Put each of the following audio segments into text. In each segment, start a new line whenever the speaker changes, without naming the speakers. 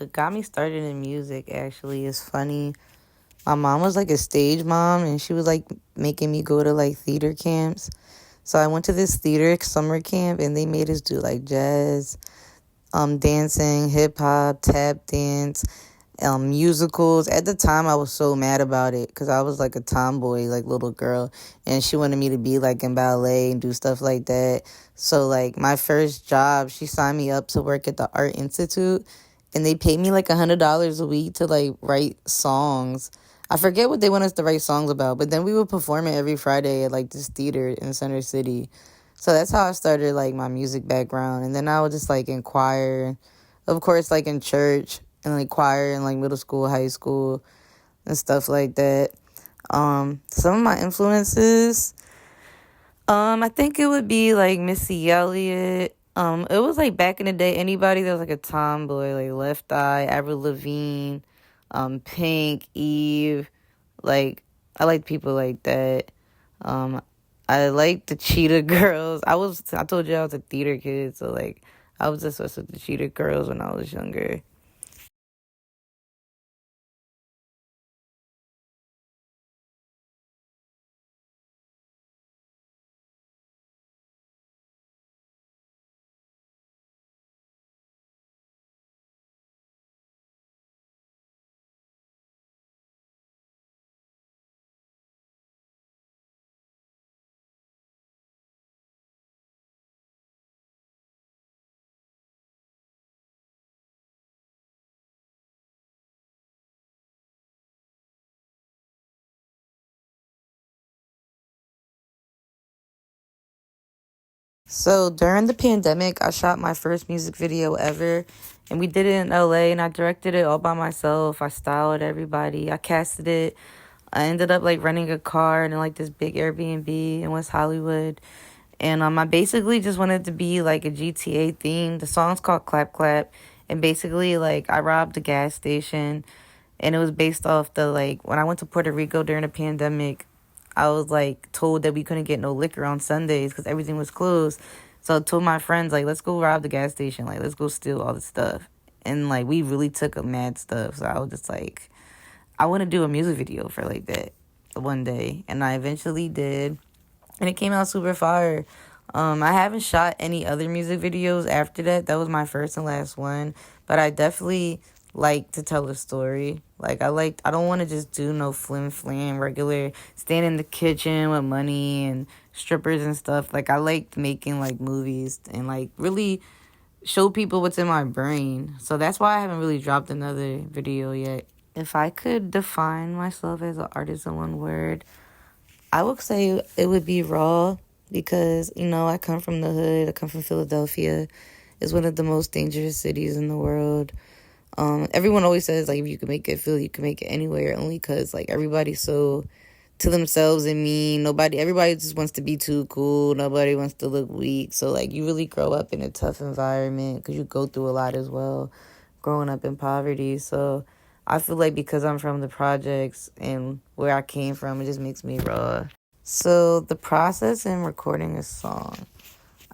What got me started in music actually is funny. My mom was like a stage mom, and she was like making me go to like theater camps. So I went to this theater summer camp, and they made us do like jazz, dancing, hip hop, tap dance, musicals. At the time, I was so mad about it because I was like a tomboy, like little girl, and she wanted me to be like in ballet and do stuff like that. So like my first job, she signed me up to work at the Art Institute, and they paid me like $100 a week to like write songs. I forget what they want us to write songs about, but then we would perform it every Friday at like this theater in Center City. So that's how I started like my music background, and then I would just like in choir, of course, like in church and like choir in like middle school, high school, and stuff like that. Some of my influences, I think it would be like Missy Elliott. It was like back in the day, anybody that was like a tomboy, like Left Eye, Avril Lavigne, Pink, Eve, like I like people like that. Um, I like the Cheetah Girls. I told you I was a theater kid, so like I was obsessed with the Cheetah Girls when I was younger. So during the pandemic, I shot my first music video ever, and we did it in LA, and I directed it all by myself. I styled everybody, I casted it. I ended up like renting a car in like this big Airbnb in West Hollywood. And I basically just wanted to be like a GTA theme. The song's called Clap Clap. And basically like I robbed a gas station, and it was based off the like when I went to Puerto Rico during the pandemic, I was like told that we couldn't get no liquor on Sundays because everything was closed. So I told my friends like, let's go rob the gas station, like let's go steal all the stuff. And like we really took a mad stuff. So I was just like, I want to do a music video for like that one day, and I eventually did, and it came out super fire. I haven't shot any other music videos after that. That was my first and last one. But I definitely like to tell a story. I don't want to just do no flim flam regular stand in the kitchen with money and strippers and stuff. Like I like making like movies and like really show people what's in my brain. So that's why I haven't really dropped another video yet. If I could define myself as an artist in one word, I would say it would be raw because, I come from the hood. I come from Philadelphia. It's one of the most dangerous cities in the world. Everyone always says, like, if you can make it Philly, you can make it anywhere, only because, like, everybody's so to themselves and mean. Everybody just wants to be too cool. Nobody wants to look weak. So, like, you really grow up in a tough environment because you go through a lot as well, growing up in poverty. So, I feel like because I'm from the projects and where I came from, it just makes me raw. So the process in recording a song.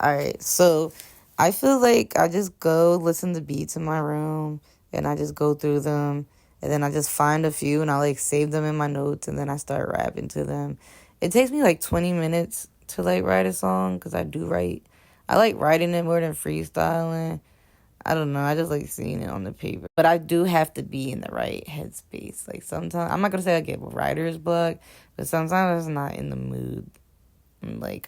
All right. So I feel like I just go listen to beats in my room, and I just go through them, and then I just find a few and I like save them in my notes, and then I start rapping to them. It takes me like 20 minutes to like write a song because I like writing it more than freestyling. I don't know. I just like seeing it on the paper. But I do have to be in the right headspace. Like sometimes, I'm not going to say I get writer's block, but sometimes I'm just not in the mood. And like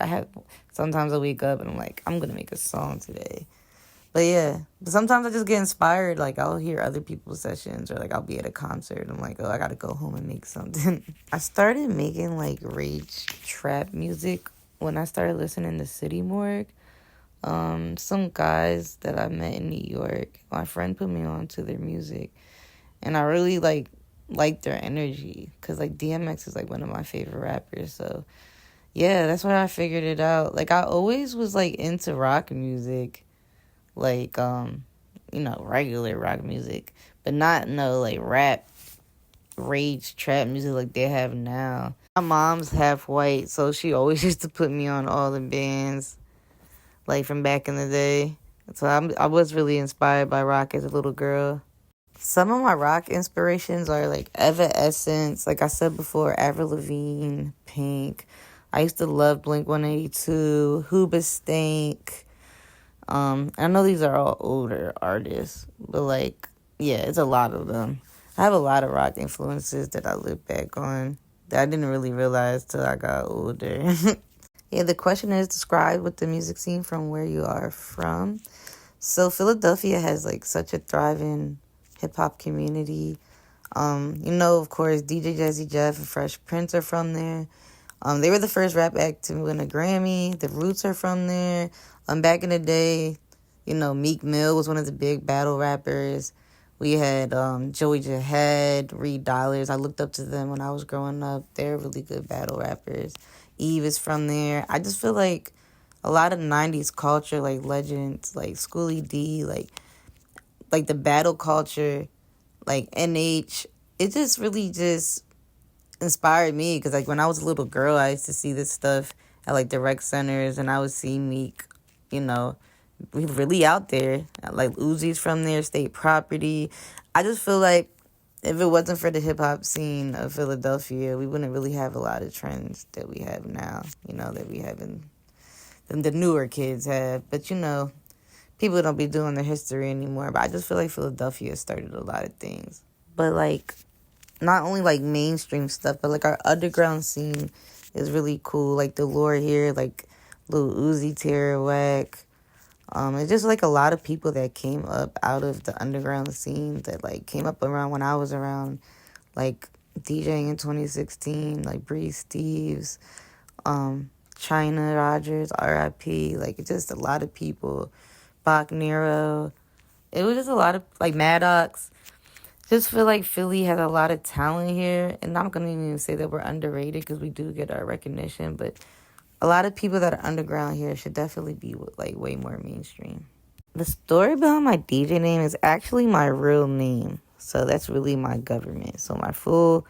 sometimes I wake up and I'm like, I'm going to make a song today. But yeah, but sometimes I just get inspired. Like I'll hear other people's sessions, or like I'll be at a concert and I'm like, oh, I got to go home and make something. I started making like rage trap music when I started listening to City Morgue. Some guys that I met in New York, my friend put me on to their music, and I really like their energy because like DMX is like one of my favorite rappers. So yeah, that's why I figured it out. Like I always was like into rock music, like regular rock music, but not no like rap rage trap music like they have now. My mom's half white, so she always used to put me on all the bands like from back in the day. So I was really inspired by rock as a little girl. Some of my rock inspirations are like Evanescence, like I said before, Avril Lavigne, Pink. I used to love Blink 182, Hoobastank. I know these are all older artists, but like, yeah, it's a lot of them. I have a lot of rock influences that I look back on that I didn't really realize till I got older. Yeah, the question is describe what the music scene from where you are from. So Philadelphia has like such a thriving hip hop community. Of course, DJ Jazzy Jeff and Fresh Prince are from there. They were the first rap act to win a Grammy. The Roots are from there. Back in the day, Meek Mill was one of the big battle rappers. We had Joey Jahed, Reed Dollars. I looked up to them when I was growing up. They're really good battle rappers. Eve is from there. I just feel like a lot of 90s culture, like legends, like Schoolie D, like the battle culture, like NH, it just really just inspired me because like when I was a little girl, I used to see this stuff at like the rec centers, and I would see Meek, you know, really out there. Like Uzi's from there, State Property. I just feel like if it wasn't for the hip hop scene of Philadelphia, we wouldn't really have a lot of trends that we have now. That we have in the newer kids have. But people don't be doing their history anymore. But I just feel like Philadelphia started a lot of things. But like not only like mainstream stuff, but like our underground scene is really cool. Like the lore here, like Lil Uzi, Terrorwack. It's just like a lot of people that came up out of the underground scene that like came up around when I was around, like DJing in 2016, like Bree Steves, China Rogers, R.I.P. Like it's just a lot of people. Bach Nero. It was just a lot of like Maddox. Just feel like Philly has a lot of talent here, and I'm gonna even say that we're underrated because we do get our recognition, but a lot of people that are underground here should definitely be like way more mainstream. The story behind my DJ name is actually my real name, so that's really my government. So my full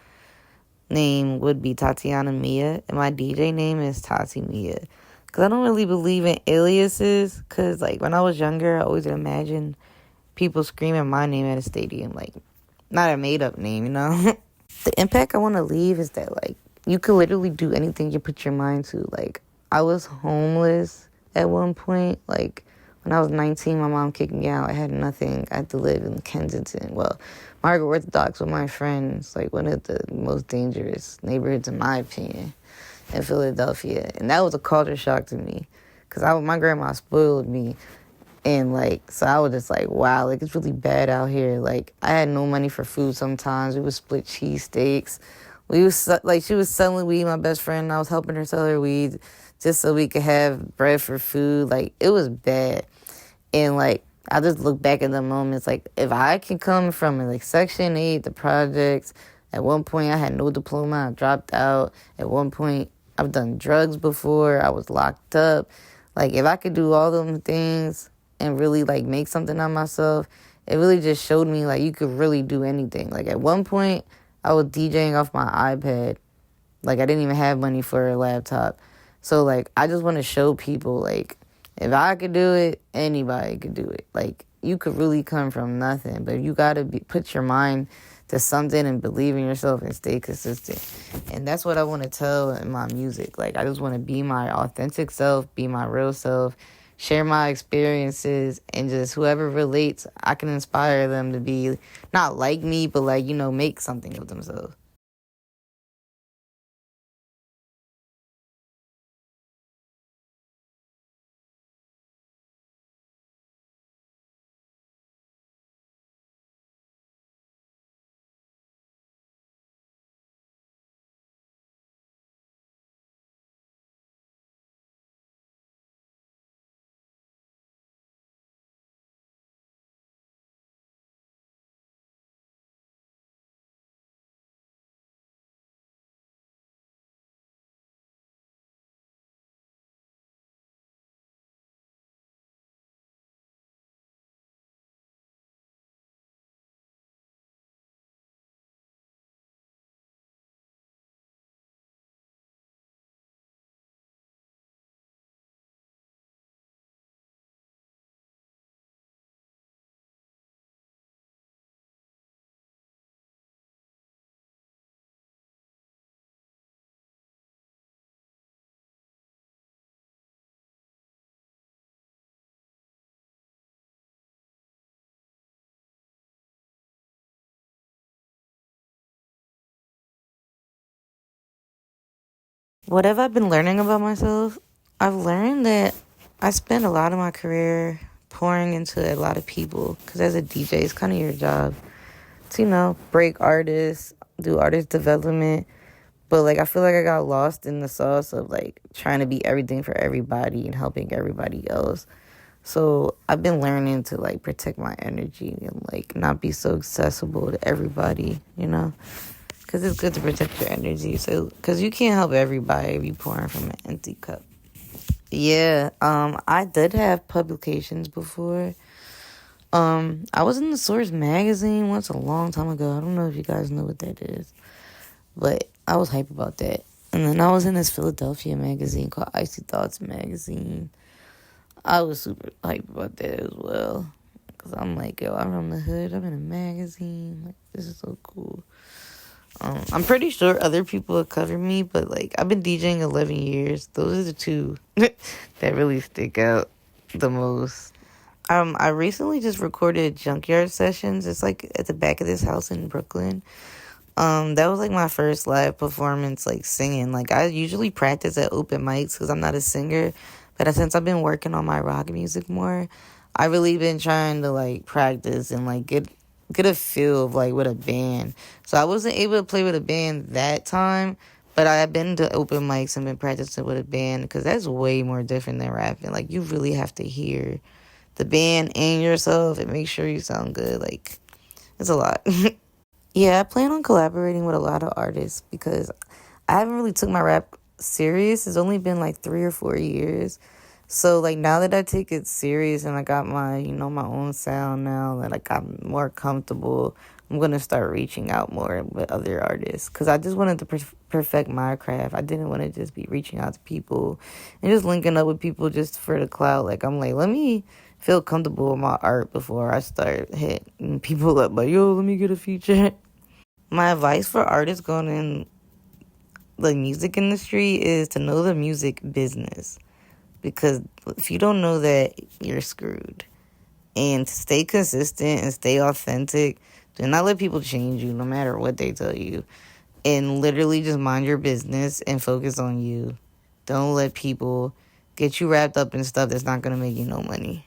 name would be Tatiana Mia, and my DJ name is Tati Mia. Because I don't really believe in aliases, because like when I was younger, I always imagined people screaming my name at a stadium, like not a made up name. The impact I want to leave is that like you could literally do anything you put your mind to. Like I was homeless at one point. Like when I was 19, my mom kicked me out. I had nothing. I had to live in Kensington. Well, Margaret Orthodox with my friends, like one of the most dangerous neighborhoods in my opinion in Philadelphia. And that was a culture shock to me because my grandma spoiled me. And, like, so I was just like, wow, like, it's really bad out here. Like, I had no money for food sometimes. We would split cheesesteaks. She was selling weed, my best friend, and I was helping her sell her weed just so we could have bread for food. Like, it was bad. And, like, I just look back at the moments, like, if I can come from, like, Section 8, the projects, at one point I had no diploma, I dropped out. At one point, I've done drugs before, I was locked up. Like, if I could do all them things and really, like, make something of myself, it really just showed me, like, you could really do anything. Like, at one point, I was DJing off my iPad. Like, I didn't even have money for a laptop. So, like, I just want to show people, like, if I could do it, anybody could do it. Like, you could really come from nothing, but you got to put your mind to something and believe in yourself and stay consistent. And that's what I want to tell in my music. Like, I just want to be my authentic self, be my real self, share my experiences, and just whoever relates, I can inspire them to be not like me, but like, make something of themselves. What have I been learning about myself? I've learned that I spend a lot of my career pouring into a lot of people. Because as a DJ, it's kind of your job to, break artists, do artist development. But, like, I feel like I got lost in the sauce of, like, trying to be everything for everybody and helping everybody else. So I've been learning to, like, protect my energy and, like, not be so accessible to everybody, Because it's good to protect your energy. So, because you can't help everybody if you pouring from an empty cup. Yeah, I did have publications before. I was in the Source magazine once a long time ago. I don't know if you guys know what that is, but I was hype about that. And then I was in this Philadelphia magazine called Icy Thoughts magazine. I was super hype about that as well. Because I'm like, yo, I'm from the hood. I'm in a magazine. Like, this is so cool. I'm pretty sure other people have covered me, but, like, I've been DJing 11 years. Those are the two that really stick out the most. I recently just recorded Junkyard Sessions. It's, like, at the back of this house in Brooklyn. That was, like, my first live performance, like, singing. Like, I usually practice at open mics because I'm not a singer. But since I've been working on my rock music more, I really been trying to, like, practice and, like, get a feel of, like, with a band. So I wasn't able to play with a band that time, but I had been to open mics and been practicing with a band because that's way more different than rapping. Like, you really have to hear the band and yourself and make sure you sound good. Like, it's a lot. Yeah, I plan on collaborating with a lot of artists because I haven't really took my rap serious. It's only been like 3 or 4 years. So, like, now that I take it serious and I got my, my own sound now, that, like, I'm more comfortable, I'm going to start reaching out more with other artists. Because I just wanted to perfect my craft. I didn't want to just be reaching out to people and just linking up with people just for the clout. Like, I'm like, let me feel comfortable with my art before I start hitting people up. Like, yo, let me get a feature. My advice for artists going in the music industry is to know the music business. Because if you don't know that, you're screwed. And to stay consistent and stay authentic. Do not let people change you no matter what they tell you. And literally just mind your business and focus on you. Don't let people get you wrapped up in stuff that's not going to make you no money.